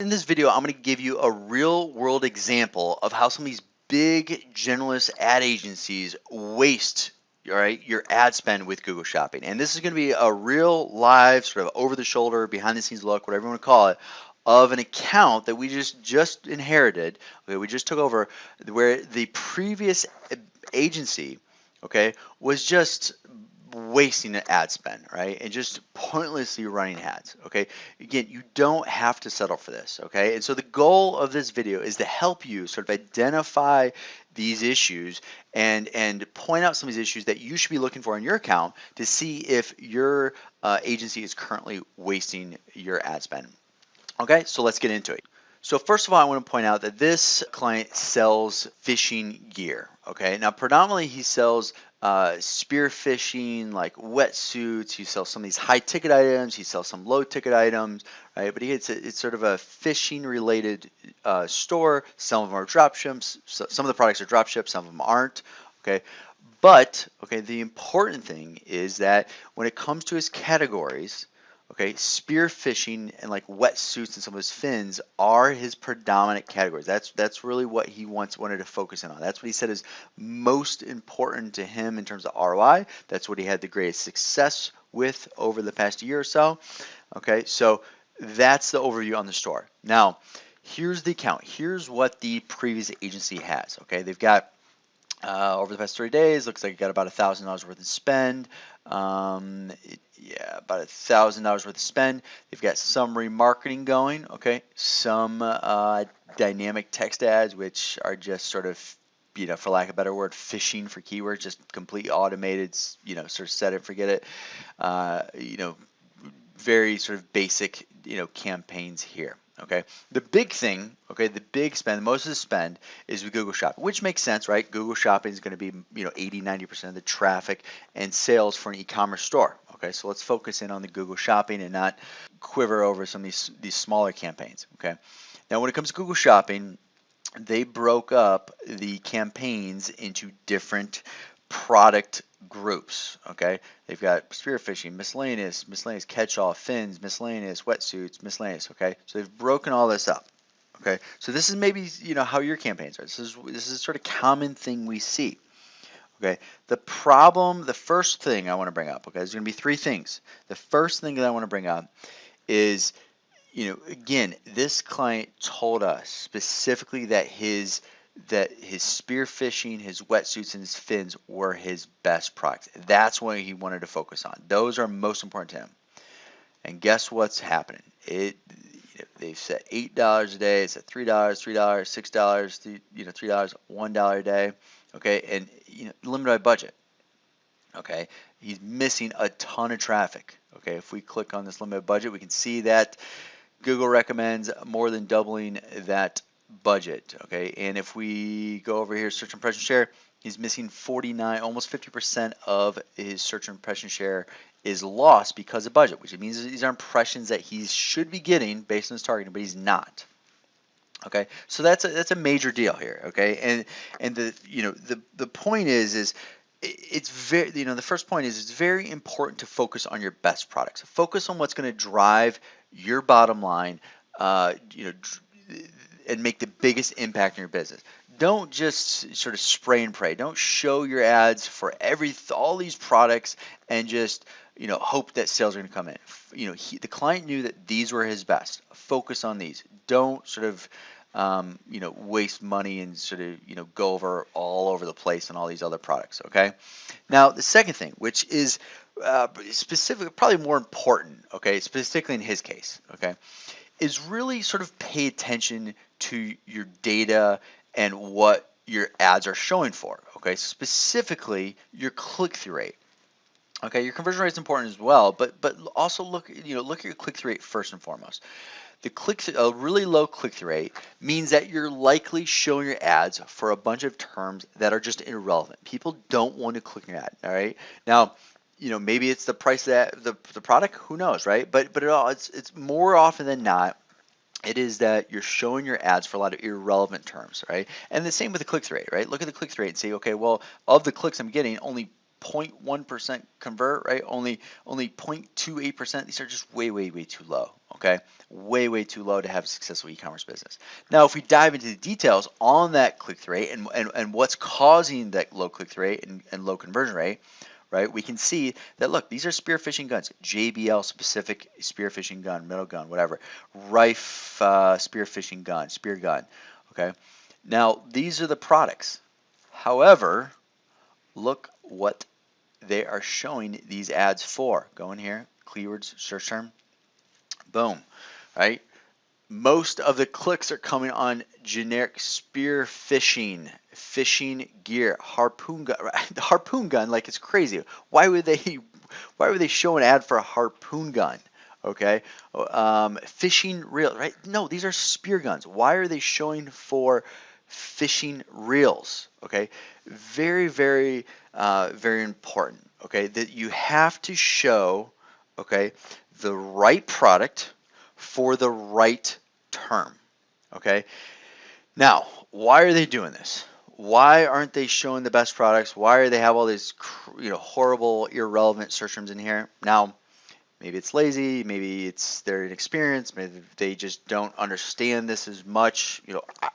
In this video, I'm going to give you a real world example of how some of these big generalist ad agencies waste your ad spend with Google Shopping. And this is going to be a real live sort of over the shoulder, behind the scenes look, whatever you want to call it, of an account that we just inherited. Okay, we just took over, where the previous agency, okay, was just wasting an ad spend, right? And just pointlessly running ads, okay? Again, you don't have to settle for this, okay? And so the goal of this video is to help you sort of identify these issues and point out some of these issues that you should be looking for in your account to see if your agency is currently wasting your ad spend. Okay, so let's get into it. So first of all, I want to point out that this client sells fishing gear. Okay, now predominantly he sells spear fishing, like wetsuits. He sells some of these high ticket items. He sells some low ticket items, right? But it's sort of a fishing related store. Some of them are drop ships. Some of the products are drop ships. Some of them aren't. Okay, but okay, the important thing is that when it comes to his categories, okay, spear fishing and like wetsuits and some of his fins are his predominant categories. That's really what he wanted to focus in on. That's what he said is most important to him in terms of ROI. That's what he had the greatest success with over the past year or so. Okay, so that's the overview on the store. Now, here's the account. Here's what the previous agency has. Okay, they've got over the past 30 days, looks like you got about $1,000 worth of spend. Yeah, about $1,000 worth of spend. They've got some remarketing going, okay, some dynamic text ads, which are just sort of, for lack of a better word, fishing for keywords, just completely automated, sort of set it, forget it, very sort of basic, campaigns here. Okay, the big thing, okay, the big spend, most of the spend is with Google Shopping, which makes sense, right? Google Shopping is going to be, 80-90% of the traffic and sales for an e-commerce store. Okay, so let's focus in on the Google Shopping and not quiver over some of these smaller campaigns. Okay, now when it comes to Google Shopping, they broke up the campaigns into different product groups. Okay, they've got spearfishing, miscellaneous catch-all, fins, miscellaneous wetsuits, miscellaneous. Okay, so they've broken all this up. Okay, so this is maybe how your campaigns are. This is a sort of common thing we see. Okay, the first thing I want to bring up. Okay, there's going to be three things. The first thing that I want to bring up is, again, this client told us specifically that his spearfishing, his wetsuits, and his fins were his best products. That's what he wanted to focus on. Those are most important to him. And guess what's happening? They've set $8 a day. It's at $3, $6, $3, $1 a day. Okay, and limited by budget. Okay, he's missing a ton of traffic. Okay, if we click on this limited budget, we can see that Google recommends more than doubling that budget. Okay, and if we go over here, search impression share, he's missing 49, almost 50% of his search impression share is lost because of budget, which means these are impressions that he should be getting based on his targeting, but he's not. Okay, so that's a major deal here. Okay, and the point is it's very, the first point is it's very important to focus on your best products. Focus on what's going to drive your bottom line, and make the biggest impact in your business. Don't just sort of spray and pray. Don't show your ads for all these products and just hope that sales are going to come in. The client knew that these were his best. Focus on these. Don't sort of waste money and sort of go over all over the place on all these other products. Okay. Now the second thing, which is specific, probably more important. Okay, specifically in his case. Okay, is really sort of pay attention to your data and what your ads are showing for. Okay, specifically your click-through rate. Okay, your conversion rate is important as well, but also look at your click-through rate first and foremost. A really low click-through rate means that you're likely showing your ads for a bunch of terms that are just irrelevant. People don't want to click your ad. All right, now maybe it's the price of the product. Who knows, right? But it's more often than not, it is that you're showing your ads for a lot of irrelevant terms, right? And the same with the click-through rate, right? Look at the click-through rate and say, okay, well, of the clicks I'm getting, only 0.1% convert, right? Only 0.28%. These are just way, way, way too low. Okay, way, way too low to have a successful e-commerce business. Now, if we dive into the details on that click-through rate and what's causing that low click-through rate and low conversion rate, right? We can see that, look, these are spearfishing guns, JBL specific spearfishing gun, middle gun, whatever, Rife spearfishing gun, spear gun. Okay, now these are the products. However, look what they are showing these ads for. Go in here, keywords, search term, boom, right? Most of the clicks are coming on generic spear fishing gear, harpoon gun. The harpoon gun, like, it's crazy. Why would they show an ad for a harpoon gun? Okay, fishing reel, right? No, these are spear guns. Why are they showing for fishing reels? Okay, very, very, very important. Okay, that you have to show, okay, the right product for the right term. Okay, now why are they doing this? Why aren't they showing the best products? Why do they have all these horrible, irrelevant search terms in here? Now, maybe it's lazy, maybe it's they're inexperienced, maybe they just don't understand this as much.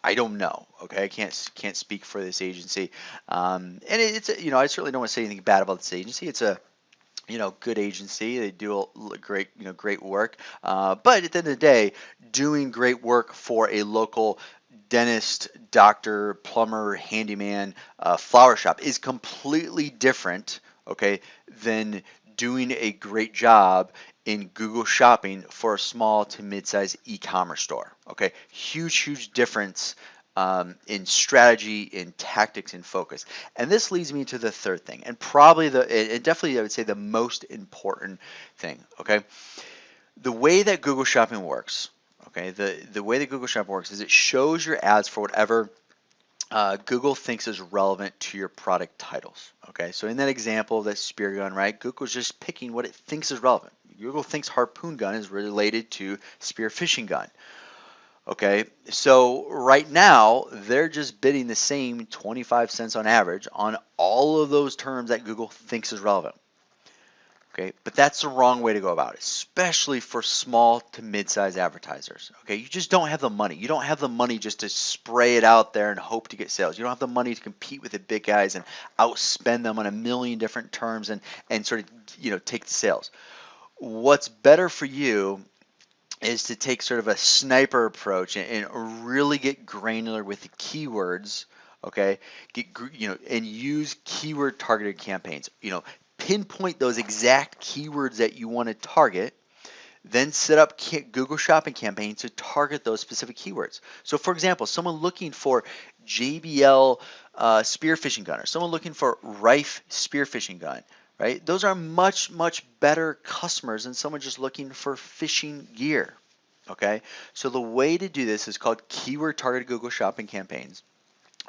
I don't know. Okay, I can't speak for this agency, and it's I certainly don't want to say anything bad about this agency. It's a good agency. They do great work. But at the end of the day, doing great work for a local dentist, doctor, plumber, handyman, flower shop is completely different, okay, than doing a great job in Google Shopping for a small to mid-size e-commerce store. Okay, huge difference in strategy, in tactics, and focus. And this leads me to the third thing, and probably and definitely I would say the most important thing. Okay, the way that Google Shopping works. Okay, the way that Google Shopping works is it shows your ads for whatever Google thinks is relevant to your product titles. Okay, so in that example of that spear gun, right, Google's just picking what it thinks is relevant. Google thinks harpoon gun is related to spear fishing gun. Okay, so right now they're just bidding the same 25 cents on average on all of those terms that Google thinks is relevant. Okay, but that's the wrong way to go about it, especially for small to mid-size advertisers. Okay, you just don't have the money. You don't have the money just to spray it out there and hope to get sales. You don't have the money to compete with the big guys and outspend them on a million different terms and sort of take the sales. What's better for you is to take sort of a sniper approach and really get granular with the keywords, okay? And use keyword targeted campaigns. Pinpoint those exact keywords that you want to target, then set up Google Shopping campaigns to target those specific keywords. So, for example, someone looking for JBL spearfishing gun, or someone looking for Rife spearfishing gun, right? Those are much better customers than someone just looking for fishing gear. Okay, so the way to do this is called keyword targeted Google Shopping campaigns.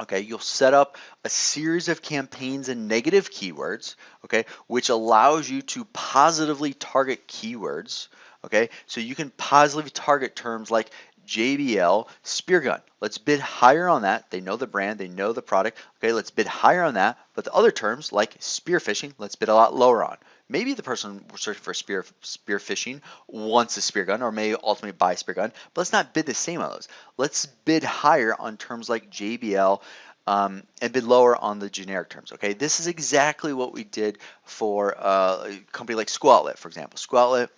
Okay, you'll set up a series of campaigns and negative keywords, okay, which allows you to positively target keywords. Okay, so you can positively target terms like JBL spear gun. Let's bid higher on that. They know the brand, they know the product. Okay, let's bid higher on that. But the other terms like spearfishing, let's bid a lot lower on. Maybe the person searching for spearfishing wants a spear gun or may ultimately buy a spear gun, but let's not bid the same on those. Let's bid higher on terms like JBL and bid lower on the generic terms. Okay, this is exactly what we did for a company like School Outlet, for example. School Outlet,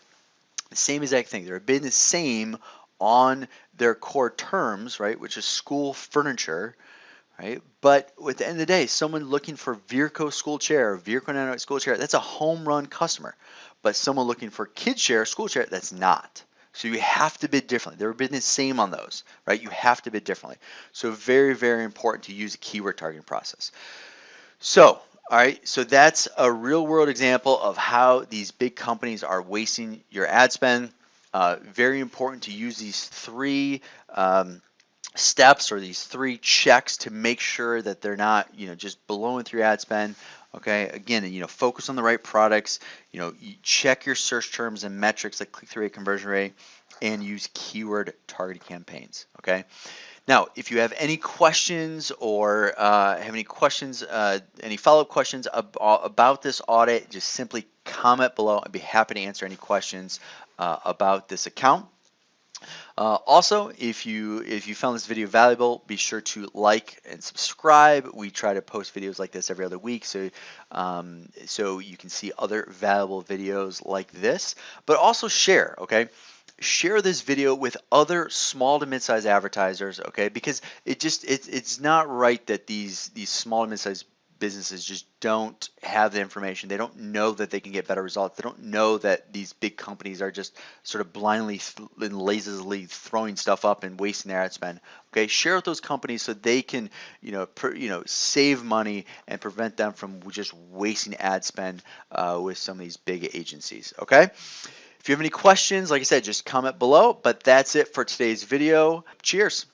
the same exact thing. They're bidding the same on their core terms, right, which is school furniture, right? But at the end of the day, someone looking for Virco school chair, Virco Nano school chair, that's a home run customer. But someone looking for kid chair, school chair, that's not. So you have to bid differently. They're bidding the same on those, right? You have to bid differently. So very important to use a keyword targeting process. So, all right, so that's a real world example of how these big companies are wasting your ad spend. Very important to use these three steps or these 3 checks to make sure that they're not, just blowing through ad spend. Okay, again, focus on the right products. You check your search terms and metrics like click-through rate, conversion rate, and use keyword targeted campaigns. Okay. Now, if you have any questions or any follow-up questions about this audit, just simply comment below. I'd be happy to answer any questions about this account. Also, if you found this video valuable, be sure to like and subscribe. We try to post videos like this every other week, so you can see other valuable videos like this. But also share, okay? Share this video with other small to mid-sized advertisers, okay? Because it's not right that these small to mid-sized businesses just don't have the information. They don't know that they can get better results. They don't know that these big companies are just sort of blindly and lazily throwing stuff up and wasting their ad spend. Okay, share with those companies so they can, save money and prevent them from just wasting ad spend with some of these big agencies. Okay. If you have any questions, like I said, just comment below. But that's it for today's video. Cheers.